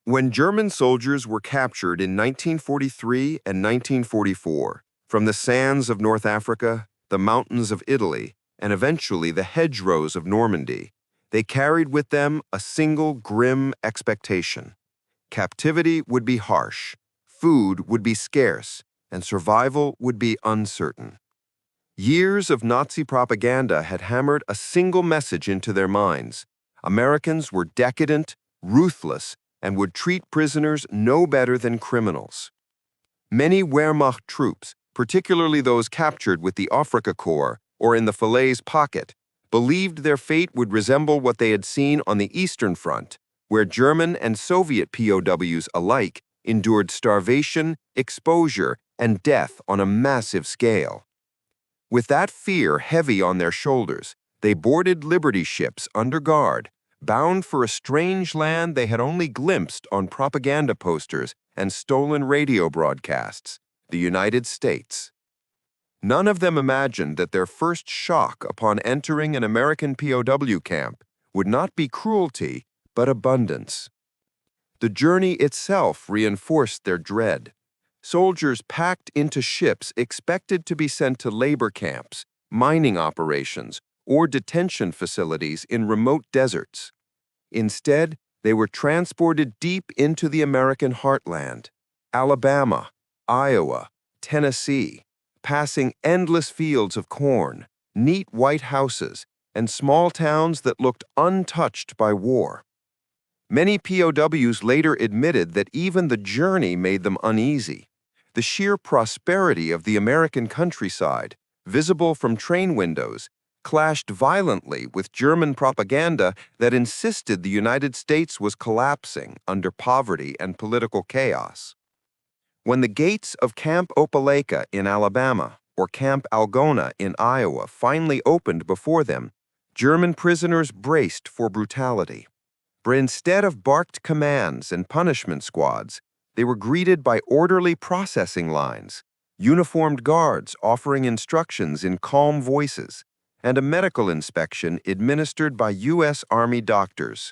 When German soldiers were captured in 1943 and 1944, from the sands of North Africa, the mountains of Italy, and eventually the hedgerows of Normandy, they carried with them a single grim expectation. Captivity would be harsh, food would be scarce, and survival would be uncertain. Years of Nazi propaganda had hammered a single message into their minds. Americans were decadent, ruthless, and would treat prisoners no better than criminals. Many Wehrmacht troops, particularly those captured with the Afrika Korps or in the Falaise Pocket, believed their fate would resemble what they had seen on the Eastern Front, where German and Soviet POWs alike endured starvation, exposure, and death on a massive scale. With that fear heavy on their shoulders, they boarded Liberty ships under guard, bound for a strange land they had only glimpsed on propaganda posters and stolen radio broadcasts, the United States. None of them imagined that their first shock upon entering an American POW camp would not be cruelty, but abundance. The journey itself reinforced their dread. Soldiers packed into ships expected to be sent to labor camps, mining operations, or detention facilities in remote deserts. Instead, they were transported deep into the American heartland, Alabama, Iowa, Tennessee, passing endless fields of corn, neat white houses, and small towns that looked untouched by war. Many POWs later admitted that even the journey made them uneasy. The sheer prosperity of the American countryside, visible from train windows, clashed violently with German propaganda that insisted the United States was collapsing under poverty and political chaos. When the gates of Camp Opelika in Alabama or Camp Algona in Iowa finally opened before them, German prisoners braced for brutality. But instead of barked commands and punishment squads, they were greeted by orderly processing lines, uniformed guards offering instructions in calm voices, and a medical inspection administered by U.S. Army doctors.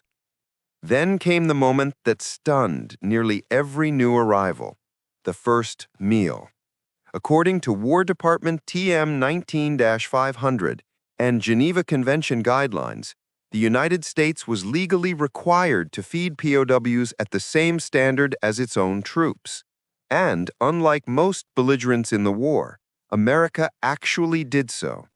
Then came the moment that stunned nearly every new arrival, the first meal. According to War Department TM 19-500 and Geneva Convention guidelines, the United States was legally required to feed POWs at the same standard as its own troops. And, unlike most belligerents in the war, America actually did so.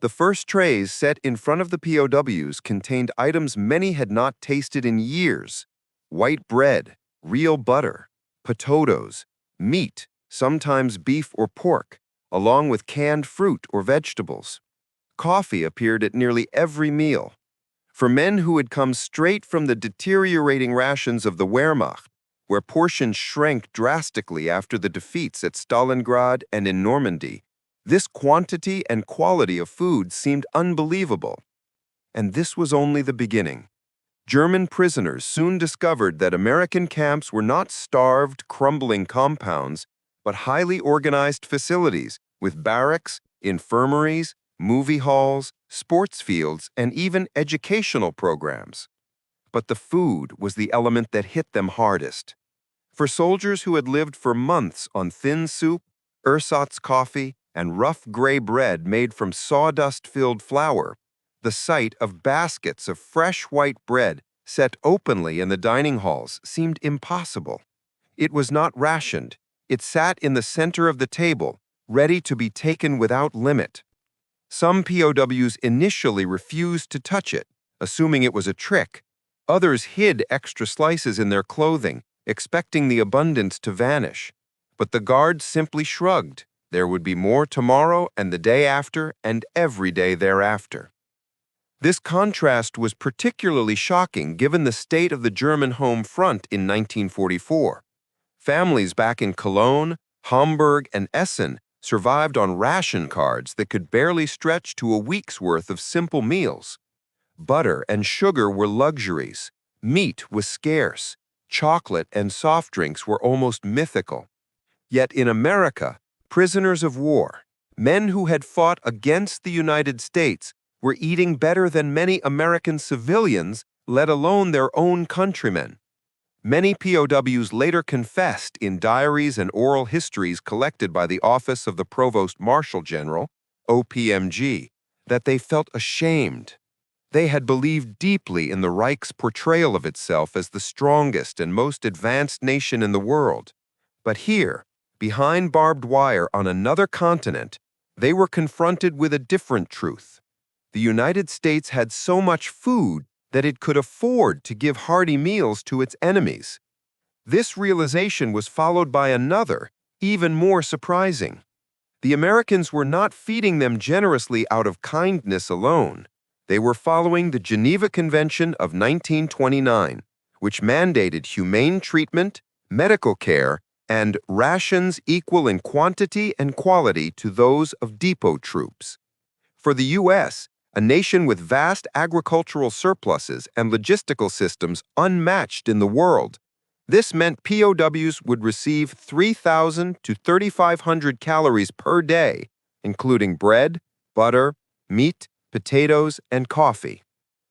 The first trays set in front of the POWs contained items many had not tasted in years: white bread, real butter, potatoes, meat, sometimes beef or pork, along with canned fruit or vegetables. Coffee appeared at nearly every meal. For men who had come straight from the deteriorating rations of the Wehrmacht, where portions shrank drastically after the defeats at Stalingrad and in Normandy, this quantity and quality of food seemed unbelievable. And this was only the beginning. German prisoners soon discovered that American camps were not starved, crumbling compounds, but highly organized facilities with barracks, infirmaries, movie halls, sports fields, and even educational programs. But the food was the element that hit them hardest. For soldiers who had lived for months on thin soup, ersatz coffee, and rough gray bread made from sawdust-filled flour, the sight of baskets of fresh white bread set openly in the dining halls seemed impossible. It was not rationed. It sat in the center of the table, ready to be taken without limit. Some POWs initially refused to touch it, assuming it was a trick. Others hid extra slices in their clothing, expecting the abundance to vanish. But the guards simply shrugged. There would be more tomorrow and the day after and every day thereafter. This contrast was particularly shocking given the state of the German home front in 1944. Families back in Cologne, Hamburg, and Essen survived on ration cards that could barely stretch to a week's worth of simple meals. Butter and sugar were luxuries. Meat was scarce. Chocolate and soft drinks were almost mythical. Yet in America, prisoners of war, men who had fought against the United States, were eating better than many American civilians, let alone their own countrymen. Many POWs later confessed in diaries and oral histories collected by the Office of the Provost Marshal General, OPMG, that they felt ashamed. They had believed deeply in the Reich's portrayal of itself as the strongest and most advanced nation in the world. But here, behind barbed wire on another continent, they were confronted with a different truth. The United States had so much food that it could afford to give hearty meals to its enemies. This realization was followed by another, even more surprising. The Americans were not feeding them generously out of kindness alone. They were following the Geneva Convention of 1929, which mandated humane treatment, medical care, and rations equal in quantity and quality to those of depot troops. For the U.S., a nation with vast agricultural surpluses and logistical systems unmatched in the world, this meant POWs would receive 3,000 to 3,500 calories per day, including bread, butter, meat, potatoes, and coffee.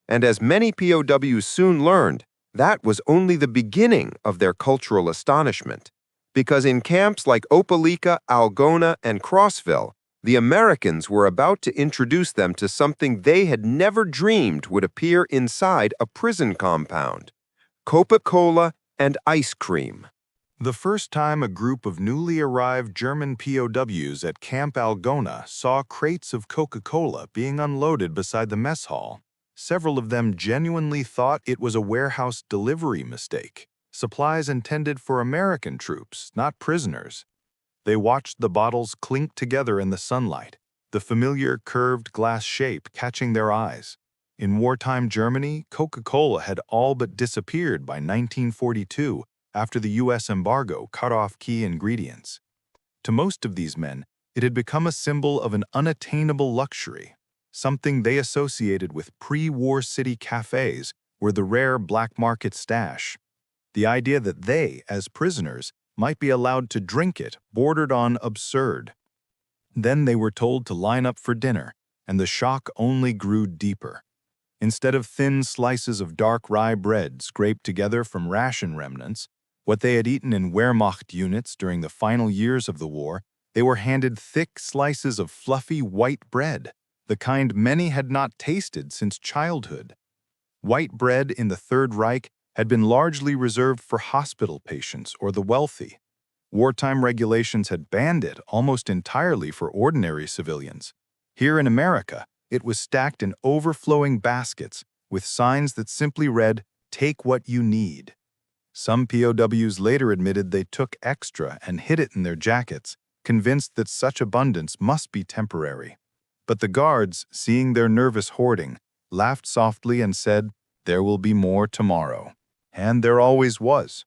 And as many POWs soon learned, that was only the beginning of their cultural astonishment. Because in camps like Opelika, Algona, and Crossville, the Americans were about to introduce them to something they had never dreamed would appear inside a prison compound: Coca-Cola and ice cream. The first time a group of newly arrived German POWs at Camp Algona saw crates of Coca-Cola being unloaded beside the mess hall, several of them genuinely thought it was a warehouse delivery mistake, supplies intended for American troops, not prisoners. They watched the bottles clink together in the sunlight, the familiar curved glass shape catching their eyes. In wartime Germany, Coca-Cola had all but disappeared by 1942 after the U.S. embargo cut off key ingredients. To most of these men, it had become a symbol of an unattainable luxury, something they associated with pre-war city cafes were the rare black market stash. The idea that they, as prisoners, might be allowed to drink it bordered on absurd. Then they were told to line up for dinner, and the shock only grew deeper. Instead of thin slices of dark rye bread scraped together from ration remnants, what they had eaten in Wehrmacht units during the final years of the war, they were handed thick slices of fluffy white bread, the kind many had not tasted since childhood. White bread in the Third Reich had been largely reserved for hospital patients or the wealthy. Wartime regulations had banned it almost entirely for ordinary civilians. Here in America, it was stacked in overflowing baskets with signs that simply read, "Take what you need." Some POWs later admitted they took extra and hid it in their jackets, convinced that such abundance must be temporary. But the guards, seeing their nervous hoarding, laughed softly and said, "There will be more tomorrow." And there always was.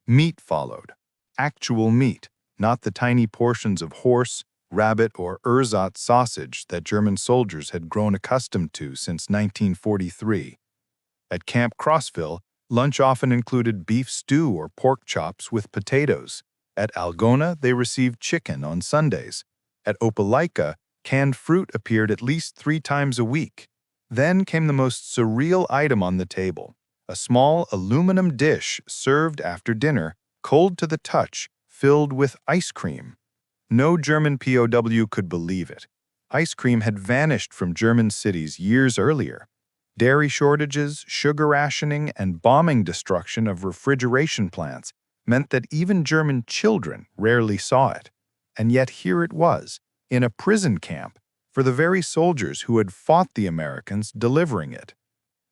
Meat followed. Actual meat, not the tiny portions of horse, rabbit, or ersatz sausage that German soldiers had grown accustomed to since 1943. At Camp Crossville, lunch often included beef stew or pork chops with potatoes. At Algona, they received chicken on Sundays. At Opelika, canned fruit appeared at least 3 times a week. Then came the most surreal item on the table, a small aluminum dish served after dinner, cold to the touch, filled with ice cream. No German POW could believe it. Ice cream had vanished from German cities years earlier. Dairy shortages, sugar rationing, and bombing destruction of refrigeration plants meant that even German children rarely saw it. And yet here it was, in a prison camp, for the very soldiers who had fought the Americans delivering it.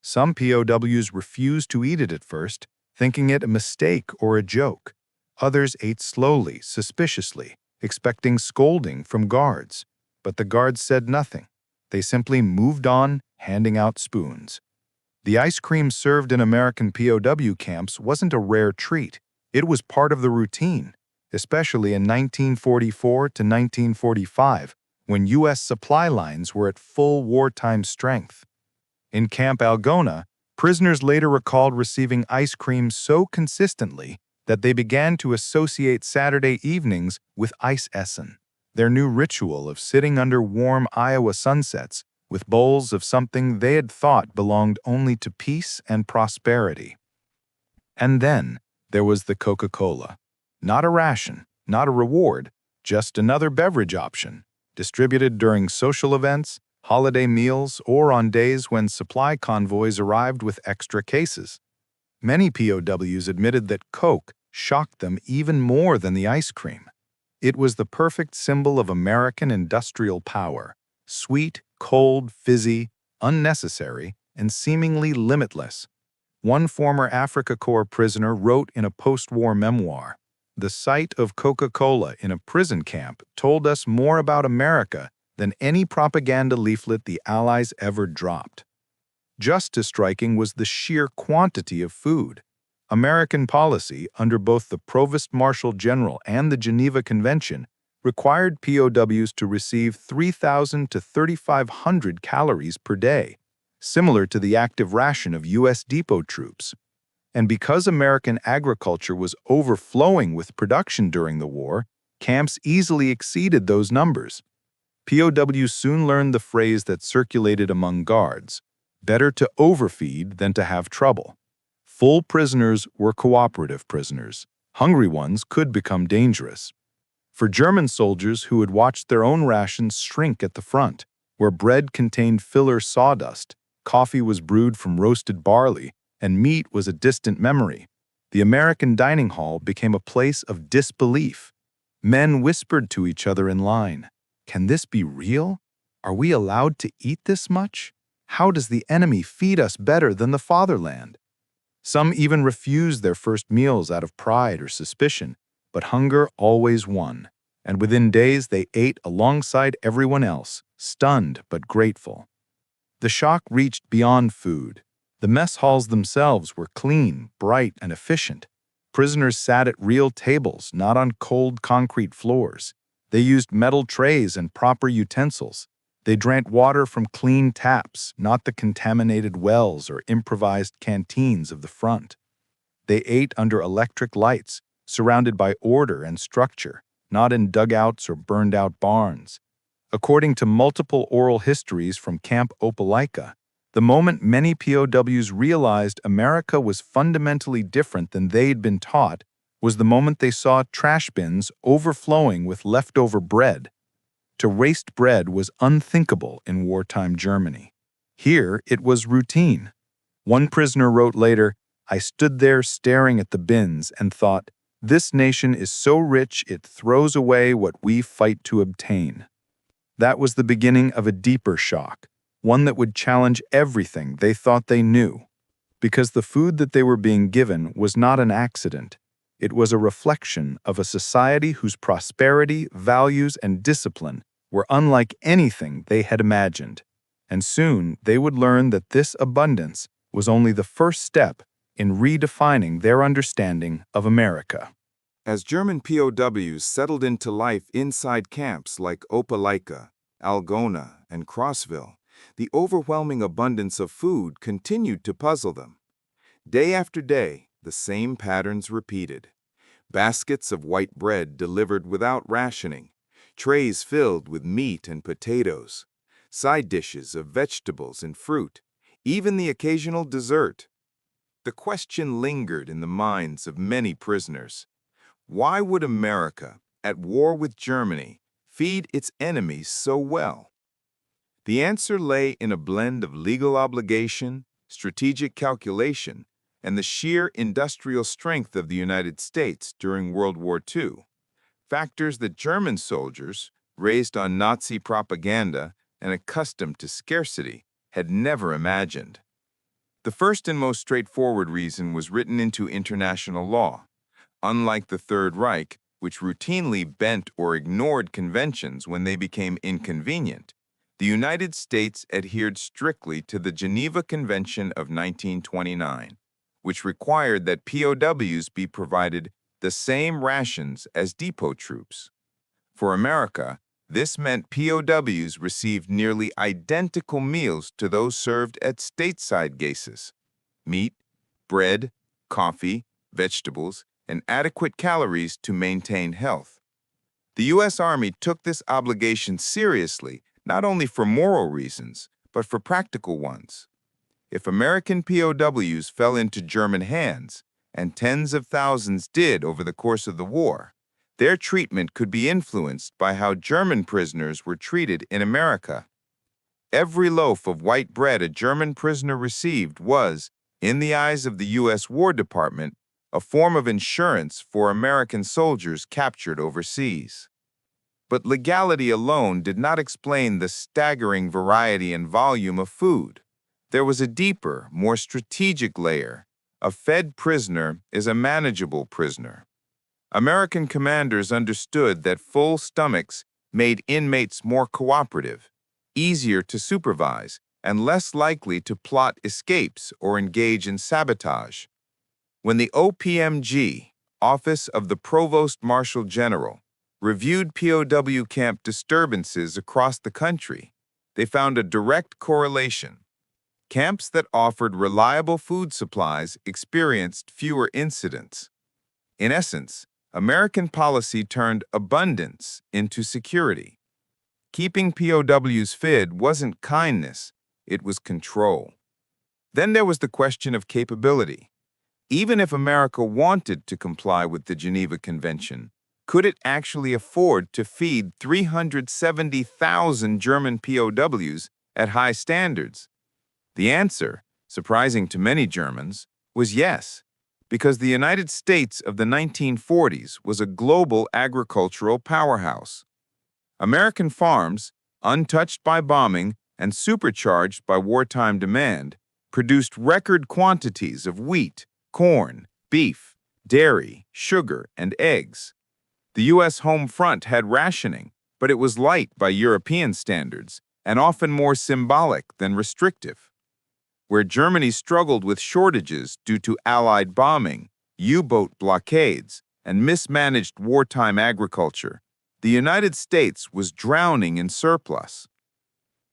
Some POWs refused to eat it at first, thinking it a mistake or a joke. Others ate slowly, suspiciously, expecting scolding from guards. But the guards said nothing. They simply moved on, handing out spoons. The ice cream served in American POW camps wasn't a rare treat. It was part of the routine, especially in 1944 to 1945, when U.S. supply lines were at full wartime strength. In Camp Algona, prisoners later recalled receiving ice cream so consistently that they began to associate Saturday evenings with ice essen, their new ritual of sitting under warm Iowa sunsets with bowls of something they had thought belonged only to peace and prosperity. And then, There was the Coca-Cola. Not a ration, not a reward, just another beverage option, distributed during social events, holiday meals, or on days when supply convoys arrived with extra cases. Many POWs admitted that Coke shocked them even more than the ice cream. It was the perfect symbol of American industrial power, sweet, cold, fizzy, unnecessary, and seemingly limitless. One former Africa Corps prisoner wrote in a post-war memoir, "The sight of Coca-Cola in a prison camp told us more about America than any propaganda leaflet the Allies ever dropped." Just as striking was the sheer quantity of food. American policy, under both the Provost Marshal General and the Geneva Convention, required POWs to receive 3,000 to 3,500 calories per day, similar to the active ration of U.S. depot troops. And because American agriculture was overflowing with production during the war, camps easily exceeded those numbers. POWs soon learned the phrase that circulated among guards: better to overfeed than to have trouble. Full prisoners were cooperative prisoners. Hungry ones could become dangerous. For German soldiers who had watched their own rations shrink at the front, where bread contained filler sawdust, coffee was brewed from roasted barley, and meat was a distant memory, the American dining hall became a place of disbelief. Men whispered to each other in line, "Can this be real? Are we allowed to eat this much? How does the enemy feed us better than the fatherland?" Some even refused their first meals out of pride or suspicion, but hunger always won, and within days they ate alongside everyone else, stunned but grateful. The shock reached beyond food. The mess halls themselves were clean, bright, and efficient. Prisoners sat at real tables, not on cold concrete floors. They used metal trays and proper utensils. They drank water from clean taps, not the contaminated wells or improvised canteens of the front. They ate under electric lights, surrounded by order and structure, not in dugouts or burned-out barns. According to multiple oral histories from Camp Opelika, the moment many POWs realized America was fundamentally different than they'd been taught was the moment they saw trash bins overflowing with leftover bread. To waste bread was unthinkable in wartime Germany. Here, it was routine. One prisoner wrote later, "I stood there staring at the bins and thought, this nation is so rich it throws away what we fight to obtain." That was the beginning of a deeper shock, one that would challenge everything they thought they knew. Because the food that they were being given was not an accident. It was a reflection of a society whose prosperity, values, and discipline were unlike anything they had imagined. And soon they would learn that this abundance was only the first step in redefining their understanding of America. As German POWs settled into life inside camps like Opelika, Algona, and Crossville, the overwhelming abundance of food continued to puzzle them. Day after day, the same patterns repeated. Baskets of white bread delivered without rationing, trays filled with meat and potatoes, side dishes of vegetables and fruit, even the occasional dessert. The question lingered in the minds of many prisoners. Why would America, at war with Germany, feed its enemies so well? The answer lay in a blend of legal obligation, strategic calculation, and the sheer industrial strength of the United States during World War II. Factors that German soldiers, raised on Nazi propaganda and accustomed to scarcity, had never imagined. The first and most straightforward reason was written into international law. Unlike the Third Reich, which routinely bent or ignored conventions when they became inconvenient, the United States adhered strictly to the Geneva Convention of 1929, which required that POWs be provided the same rations as depot troops. For America, this meant POWs received nearly identical meals to those served at stateside bases: meat, bread, coffee, vegetables, and adequate calories to maintain health. The U.S. Army took this obligation seriously, not only for moral reasons, but for practical ones. If American POWs fell into German hands, and tens of thousands did over the course of the war, their treatment could be influenced by how German prisoners were treated in America. Every loaf of white bread a German prisoner received was, in the eyes of the U.S. War Department, a form of insurance for American soldiers captured overseas. But legality alone did not explain the staggering variety and volume of food. There was a deeper, more strategic layer. A fed prisoner is a manageable prisoner. American commanders understood that full stomachs made inmates more cooperative, easier to supervise, and less likely to plot escapes or engage in sabotage. When the OPMG, Office of the Provost Marshal General, reviewed POW camp disturbances across the country, they found a direct correlation. Camps that offered reliable food supplies experienced fewer incidents. In essence, American policy turned abundance into security. Keeping POWs fed wasn't kindness, it was control. Then there was the question of capability. Even if America wanted to comply with the Geneva Convention, could it actually afford to feed 370,000 German POWs at high standards? The answer, surprising to many Germans, was yes, because the United States of the 1940s was a global agricultural powerhouse. American farms, untouched by bombing and supercharged by wartime demand, produced record quantities of wheat, corn, beef, dairy, sugar, and eggs. The U.S. home front had rationing, but it was light by European standards and often more symbolic than restrictive. Where Germany struggled with shortages due to Allied bombing, U-boat blockades, and mismanaged wartime agriculture, the United States was drowning in surplus.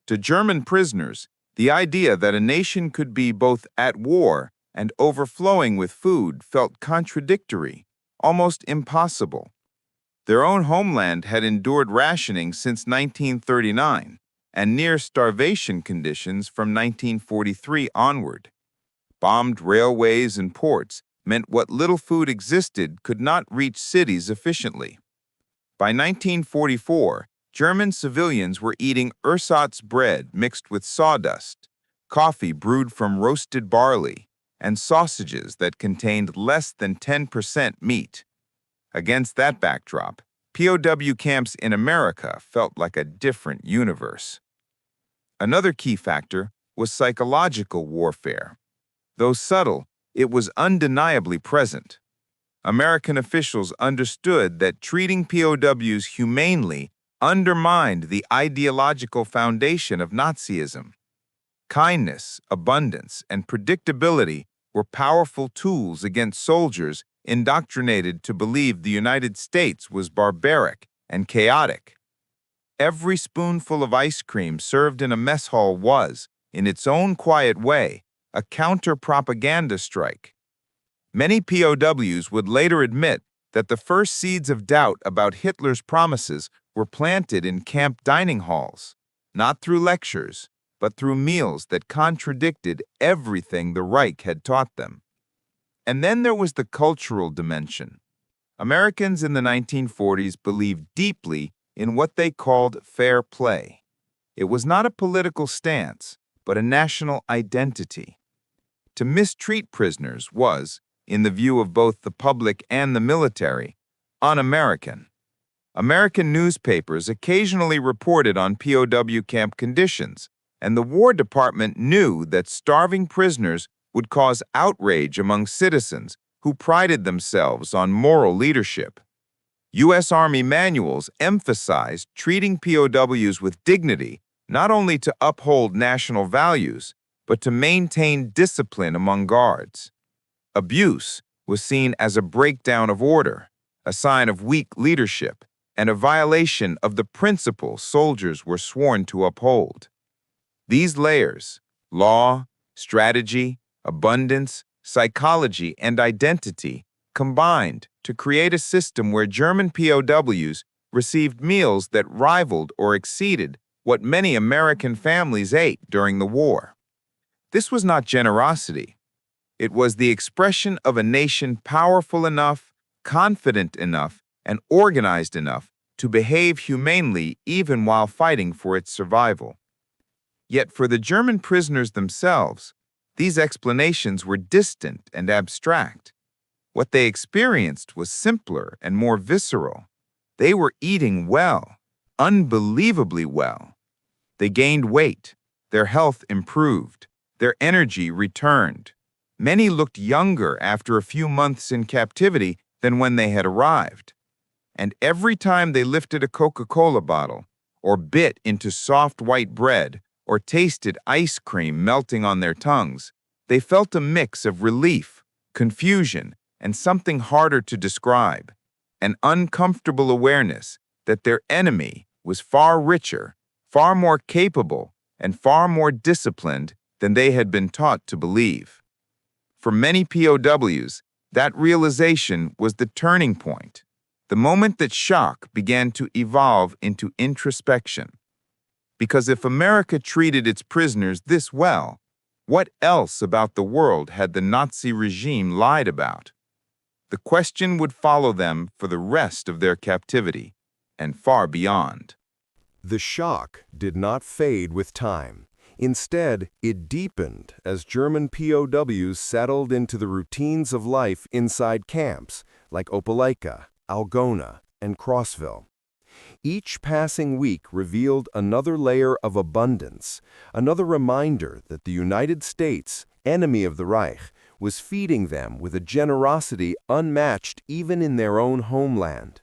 To German prisoners, the idea that a nation could be both at war and overflowing with food felt contradictory, almost impossible. Their own homeland had endured rationing since 1939 and near starvation conditions from 1943 onward. Bombed railways and ports meant what little food existed could not reach cities efficiently. By 1944, German civilians were eating ersatz bread mixed with sawdust, coffee brewed from roasted barley, and sausages that contained less than 10% meat. Against that backdrop, POW camps in America felt like a different universe. Another key factor was psychological warfare. Though subtle, it was undeniably present. American officials understood that treating POWs humanely undermined the ideological foundation of Nazism. Kindness, abundance, and predictability were powerful tools against soldiers indoctrinated to believe the United States was barbaric and chaotic. Every spoonful of ice cream served in a mess hall was, in its own quiet way, a counter-propaganda strike. Many POWs would later admit that the first seeds of doubt about Hitler's promises were planted in camp dining halls, not through lectures, but through meals that contradicted everything the Reich had taught them. And then there was the cultural dimension. Americans in the 1940s believed deeply in what they called fair play. It was not a political stance, but a national identity. To mistreat prisoners was, in the view of both the public and the military, un-American. American newspapers occasionally reported on POW camp conditions, and the War Department knew that starving prisoners would cause outrage among citizens who prided themselves on moral leadership. U.S. Army manuals emphasized treating POWs with dignity not only to uphold national values, but to maintain discipline among guards. Abuse was seen as a breakdown of order, a sign of weak leadership, and a violation of the principles soldiers were sworn to uphold. These layers, law, strategy, abundance, psychology, and identity, combined to create a system where German POWs received meals that rivaled or exceeded what many American families ate during the war. This was not generosity. It was the expression of a nation powerful enough, confident enough, and organized enough to behave humanely even while fighting for its survival. Yet for the German prisoners themselves, these explanations were distant and abstract. What they experienced was simpler and more visceral. They were eating well, unbelievably well. They gained weight, their health improved, their energy returned. Many looked younger after a few months in captivity than when they had arrived. And every time they lifted a Coca-Cola bottle, or bit into soft white bread, or tasted ice cream melting on their tongues, they felt a mix of relief, confusion, and something harder to describe, an uncomfortable awareness that their enemy was far richer, far more capable, and far more disciplined than they had been taught to believe. For many POWs, that realization was the turning point, the moment that shock began to evolve into introspection. Because if America treated its prisoners this well, what else about the world had the Nazi regime lied about? The question would follow them for the rest of their captivity, and far beyond. The shock did not fade with time. Instead, it deepened as German POWs settled into the routines of life inside camps like Opelika, Algona, and Crossville. Each passing week revealed another layer of abundance, another reminder that the United States, enemy of the Reich, was feeding them with a generosity unmatched even in their own homeland.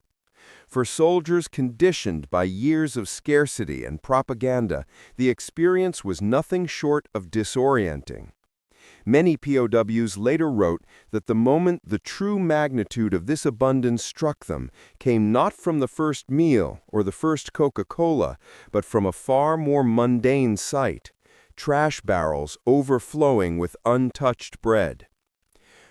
For soldiers conditioned by years of scarcity and propaganda, the experience was nothing short of disorienting. Many POWs later wrote that the moment the true magnitude of this abundance struck them came not from the first meal or the first Coca-Cola, but from a far more mundane sight: trash barrels overflowing with untouched bread.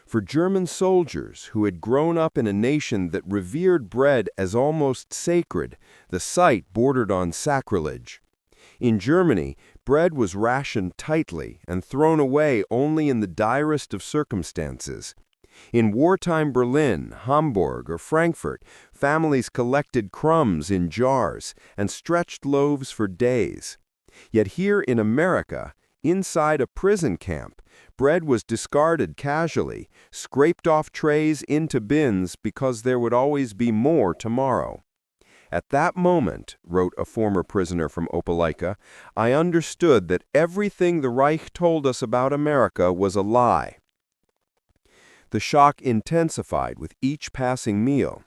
For German soldiers who had grown up in a nation that revered bread as almost sacred, the sight bordered on sacrilege. In Germany, bread was rationed tightly and thrown away only in the direst of circumstances. In wartime Berlin, Hamburg, or Frankfurt, families collected crumbs in jars and stretched loaves for days. Yet here in America, inside a prison camp, bread was discarded casually, scraped off trays into bins because there would always be more tomorrow. At that moment, wrote a former prisoner from Opelika, I understood that everything the Reich told us about America was a lie. The shock intensified with each passing meal.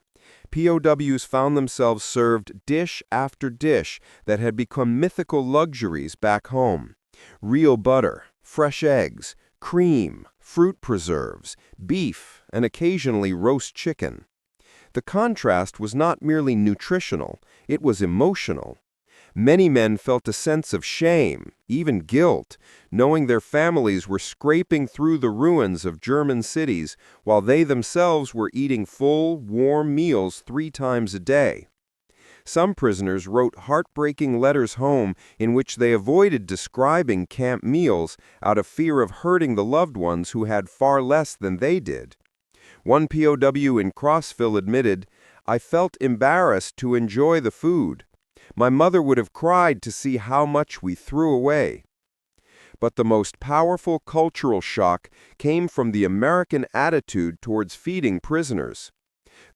POWs found themselves served dish after dish that had become mythical luxuries back home. Real butter, fresh eggs, cream, fruit preserves, beef, and occasionally roast chicken. The contrast was not merely nutritional, it was emotional. Many men felt a sense of shame, even guilt, knowing their families were scraping through the ruins of German cities while they themselves were eating full, warm meals 3 times a day. Some prisoners wrote heartbreaking letters home in which they avoided describing camp meals out of fear of hurting the loved ones who had far less than they did. One POW in Crossville admitted, I felt embarrassed to enjoy the food. My mother would have cried to see how much we threw away. But the most powerful cultural shock came from the American attitude towards feeding prisoners.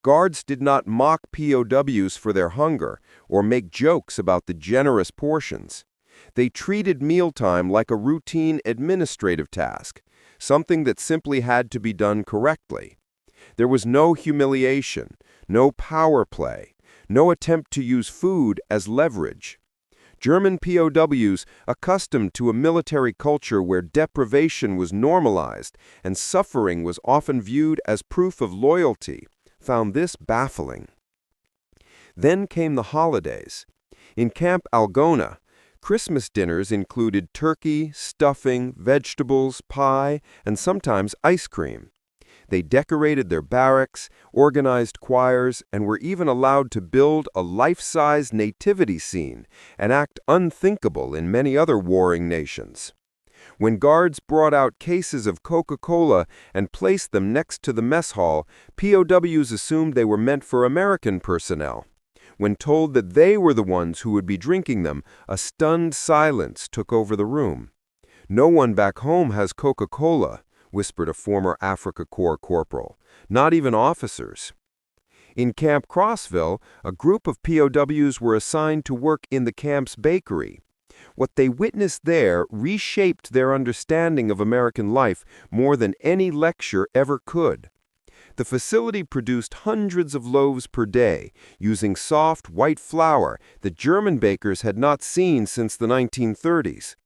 Guards did not mock POWs for their hunger or make jokes about the generous portions. They treated mealtime like a routine administrative task, something that simply had to be done correctly. There was no humiliation, no power play, no attempt to use food as leverage. German POWs, accustomed to a military culture where deprivation was normalized and suffering was often viewed as proof of loyalty, found this baffling. Then came the holidays. In Camp Algona, Christmas dinners included turkey, stuffing, vegetables, pie, and sometimes ice cream. They decorated their barracks, organized choirs, and were even allowed to build a life-size nativity scene, an act unthinkable in many other warring nations. When guards brought out cases of Coca-Cola and placed them next to the mess hall, POWs assumed they were meant for American personnel. When told that they were the ones who would be drinking them, a stunned silence took over the room. "No one back home has Coca-Cola," whispered a former Africa Corps corporal. "Not even officers." In Camp Crossville, a group of POWs were assigned to work in the camp's bakery. What they witnessed there reshaped their understanding of American life more than any lecture ever could. The facility produced hundreds of loaves per day, using soft, white flour that German bakers had not seen since the 1930s.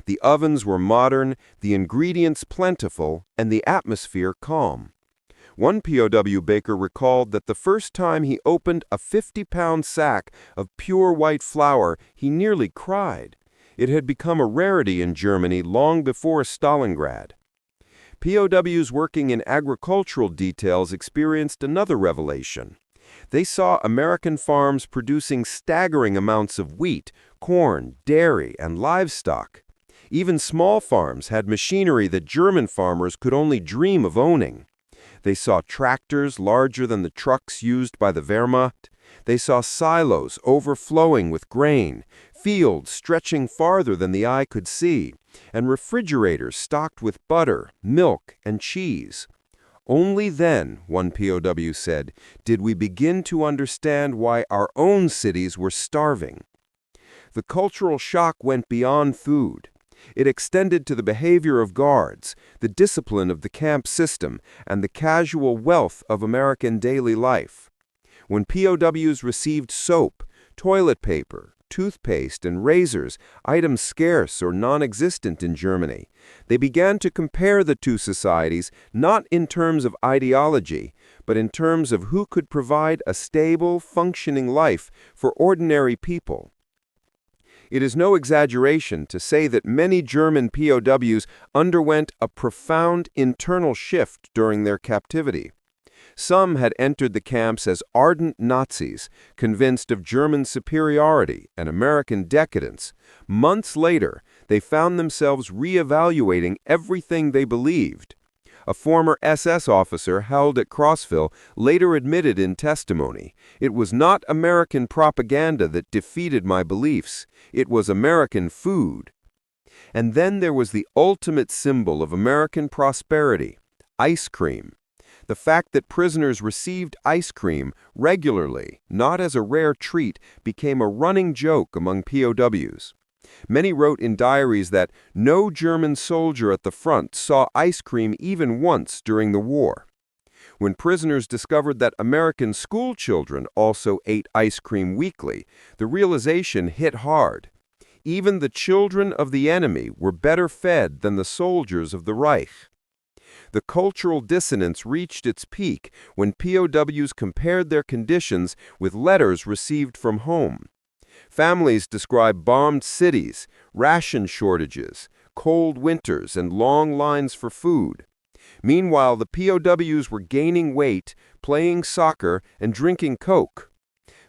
The ovens were modern, the ingredients plentiful, and the atmosphere calm. One POW baker recalled that the first time he opened a 50-pound sack of pure white flour, he nearly cried. It had become a rarity in Germany long before Stalingrad. POWs working in agricultural details experienced another revelation. They saw American farms producing staggering amounts of wheat, corn, dairy, and livestock. Even small farms had machinery that German farmers could only dream of owning. They saw tractors larger than the trucks used by the Wehrmacht. They saw silos overflowing with grain, fields stretching farther than the eye could see, and refrigerators stocked with butter, milk, and cheese. Only then, one POW said, did we begin to understand why our own cities were starving. The cultural shock went beyond food. It extended to the behavior of guards, the discipline of the camp system, and the casual wealth of American daily life. When POWs received soap, toilet paper, toothpaste, and razors, items scarce or non-existent in Germany, they began to compare the two societies not in terms of ideology, but in terms of who could provide a stable, functioning life for ordinary people. It is no exaggeration to say that many German POWs underwent a profound internal shift during their captivity. Some had entered the camps as ardent Nazis, convinced of German superiority and American decadence. Months later, they found themselves reevaluating everything they believed. A former SS officer held at Crossville later admitted in testimony, "It was not American propaganda that defeated my beliefs. It was American food." And then there was the ultimate symbol of American prosperity, ice cream. The fact that prisoners received ice cream regularly, not as a rare treat, became a running joke among POWs. Many wrote in diaries that no German soldier at the front saw ice cream even once during the war. When prisoners discovered that American school children also ate ice cream weekly, the realization hit hard. Even the children of the enemy were better fed than the soldiers of the Reich. The cultural dissonance reached its peak when POWs compared their conditions with letters received from home. Families describe bombed cities, ration shortages, cold winters, and long lines for food. Meanwhile, the POWs were gaining weight, playing soccer, and drinking Coke.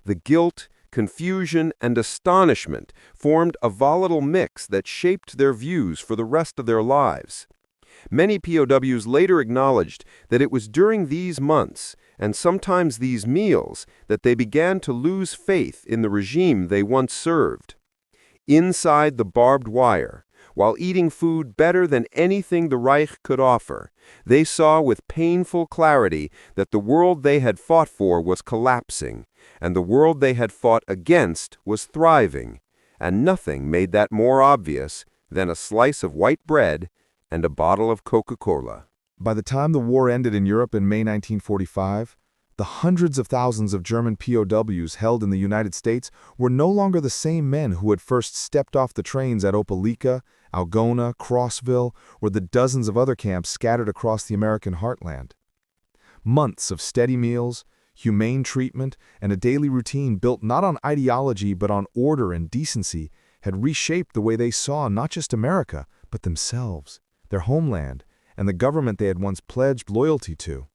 The guilt, confusion, and astonishment formed a volatile mix that shaped their views for the rest of their lives. Many POWs later acknowledged that it was during these months, and sometimes these meals, that they began to lose faith in the regime they once served. Inside the barbed wire, while eating food better than anything the Reich could offer, they saw with painful clarity that the world they had fought for was collapsing, and the world they had fought against was thriving, and nothing made that more obvious than a slice of white bread and a bottle of Coca-Cola. By the time the war ended in Europe in May 1945, the hundreds of thousands of German POWs held in the United States were no longer the same men who had first stepped off the trains at Opelika, Algona, Crossville, or the dozens of other camps scattered across the American heartland. Months of steady meals, humane treatment, and a daily routine built not on ideology but on order and decency had reshaped the way they saw not just America, but themselves, their homeland, and the government they had once pledged loyalty to.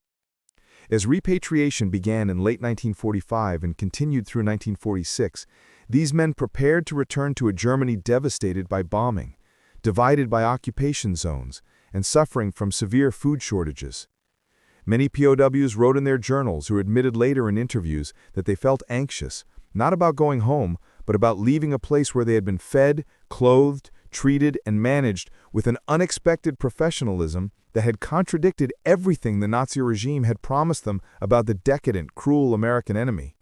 As repatriation began in late 1945 and continued through 1946, these men prepared to return to a Germany devastated by bombing, divided by occupation zones, and suffering from severe food shortages. Many POWs wrote in their journals or admitted later in interviews that they felt anxious, not about going home, but about leaving a place where they had been fed, clothed, treated, and managed with an unexpected professionalism that had contradicted everything the Nazi regime had promised them about the decadent, cruel American enemy.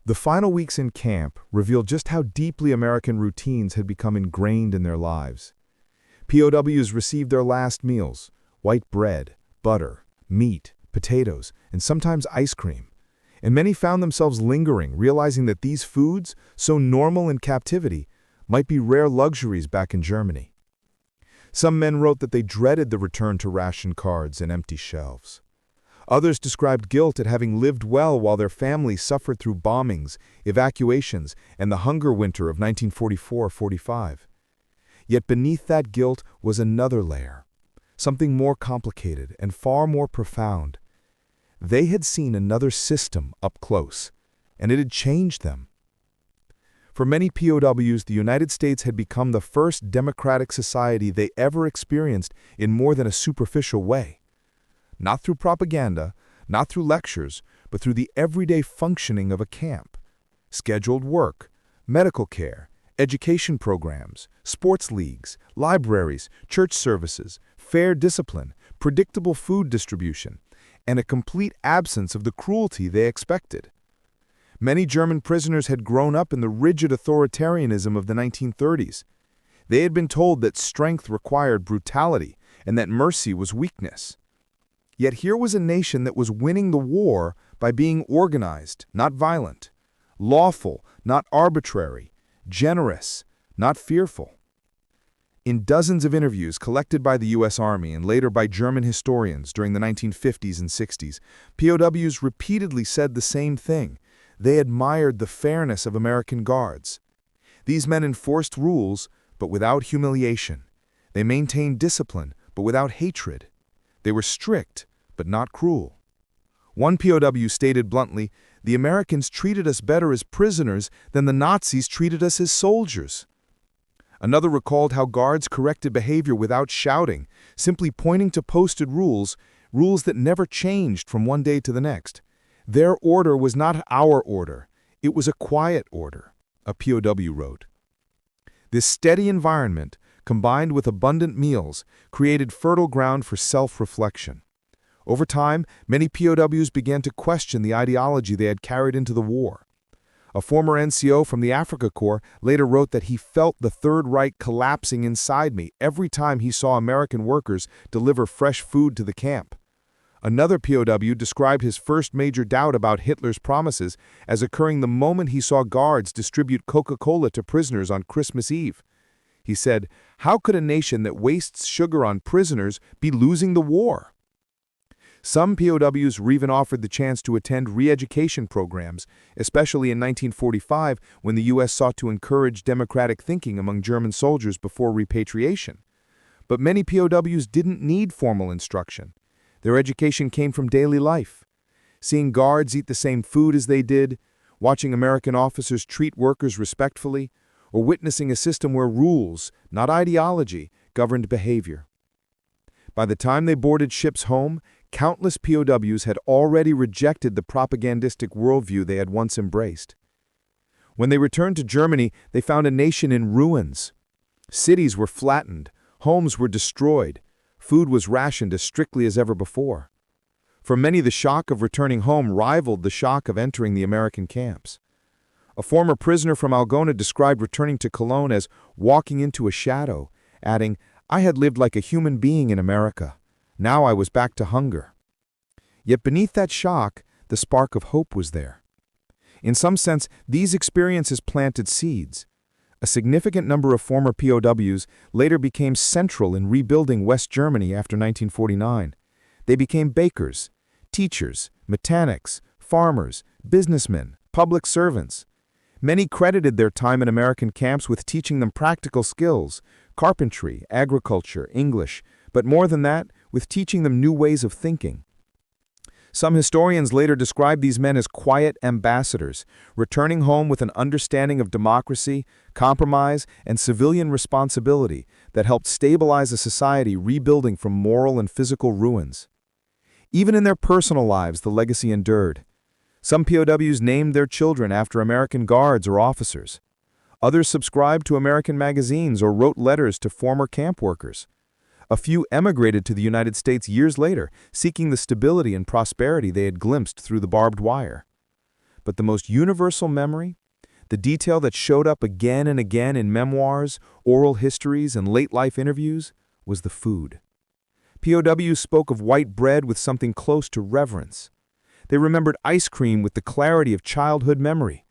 The final weeks in camp revealed just how deeply American routines had become ingrained in their lives. POWs received their last meals: white bread, butter, meat, potatoes, and sometimes ice cream. And many found themselves lingering, realizing that these foods, so normal in captivity, might be rare luxuries back in Germany. Some men wrote that they dreaded the return to ration cards and empty shelves. Others described guilt at having lived well while their families suffered through bombings, evacuations, and the hunger winter of 1944-45. Yet beneath that guilt was another layer, something more complicated and far more profound. They had seen another system up close, and it had changed them. For many POWs, the United States had become the first democratic society they ever experienced in more than a superficial way. Not through propaganda, not through lectures, but through the everyday functioning of a camp. Scheduled work, medical care, education programs, sports leagues, libraries, church services, fair discipline, predictable food distribution, and a complete absence of the cruelty they expected. Many German prisoners had grown up in the rigid authoritarianism of the 1930s. They had been told that strength required brutality and that mercy was weakness. Yet here was a nation that was winning the war by being organized, not violent, lawful, not arbitrary, generous, not fearful. In dozens of interviews collected by the U.S. Army and later by German historians during the 1950s and 60s, POWs repeatedly said the same thing. They admired the fairness of American guards. These men enforced rules, but without humiliation. They maintained discipline, but without hatred. They were strict, but not cruel. One POW stated bluntly, "The Americans treated us better as prisoners than the Nazis treated us as soldiers." Another recalled how guards corrected behavior without shouting, simply pointing to posted rules, rules that never changed from one day to the next. Their order was not our order. It was a quiet order, a POW wrote. This steady environment, combined with abundant meals, created fertile ground for self-reflection. Over time, many POWs began to question the ideology they had carried into the war. A former NCO from the Africa Corps later wrote that he felt the Third Reich collapsing inside me every time he saw American workers deliver fresh food to the camp. Another POW described his first major doubt about Hitler's promises as occurring the moment he saw guards distribute Coca-Cola to prisoners on Christmas Eve. He said, "How could a nation that wastes sugar on prisoners be losing the war?" Some POWs were even offered the chance to attend re-education programs, especially in 1945 when the U.S. sought to encourage democratic thinking among German soldiers before repatriation. But many POWs didn't need formal instruction. Their education came from daily life. Seeing guards eat the same food as they did, watching American officers treat workers respectfully, or witnessing a system where rules, not ideology, governed behavior. By the time they boarded ships home, countless POWs had already rejected the propagandistic worldview they had once embraced. When they returned to Germany, they found a nation in ruins. Cities were flattened, homes were destroyed, food was rationed as strictly as ever before. For many, the shock of returning home rivaled the shock of entering the American camps. A former prisoner from Algona described returning to Cologne as walking into a shadow, adding, "I had lived like a human being in America. Now I was back to hunger." Yet beneath that shock, the spark of hope was there. In some sense, these experiences planted seeds. A significant number of former POWs later became central in rebuilding West Germany after 1949. They became bakers, teachers, mechanics, farmers, businessmen, public servants. Many credited their time in American camps with teaching them practical skills, carpentry, agriculture, English, but more than that, with teaching them new ways of thinking. Some historians later describe these men as quiet ambassadors, returning home with an understanding of democracy, compromise, and civilian responsibility that helped stabilize a society rebuilding from moral and physical ruins. Even in their personal lives, the legacy endured. Some POWs named their children after American guards or officers. Others subscribed to American magazines or wrote letters to former camp workers. A few emigrated to the United States years later, seeking the stability and prosperity they had glimpsed through the barbed wire. But the most universal memory, the detail that showed up again and again in memoirs, oral histories, and late-life interviews, was the food. POWs spoke of white bread with something close to reverence. They remembered ice cream with the clarity of childhood memory.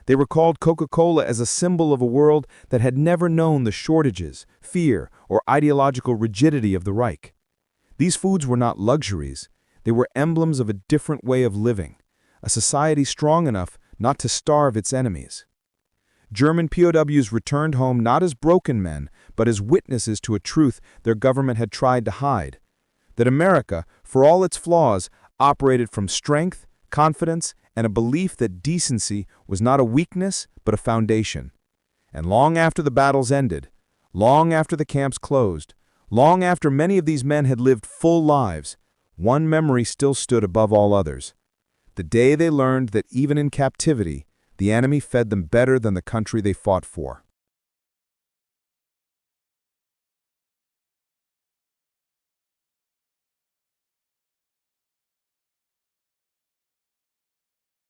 They recalled Coca-Cola as a symbol of a world that had never known the shortages, fear, or ideological rigidity of the Reich. These foods were not luxuries. They were emblems of a different way of living, a society strong enough not to starve its enemies. German POWs returned home not as broken men, but as witnesses to a truth their government had tried to hide: that America, for all its flaws, operated from strength, confidence, and a belief that decency was not a weakness but a foundation. And long after the battles ended, long after the camps closed, long after many of these men had lived full lives, one memory still stood above all others: the day they learned that even in captivity, the enemy fed them better than the country they fought for.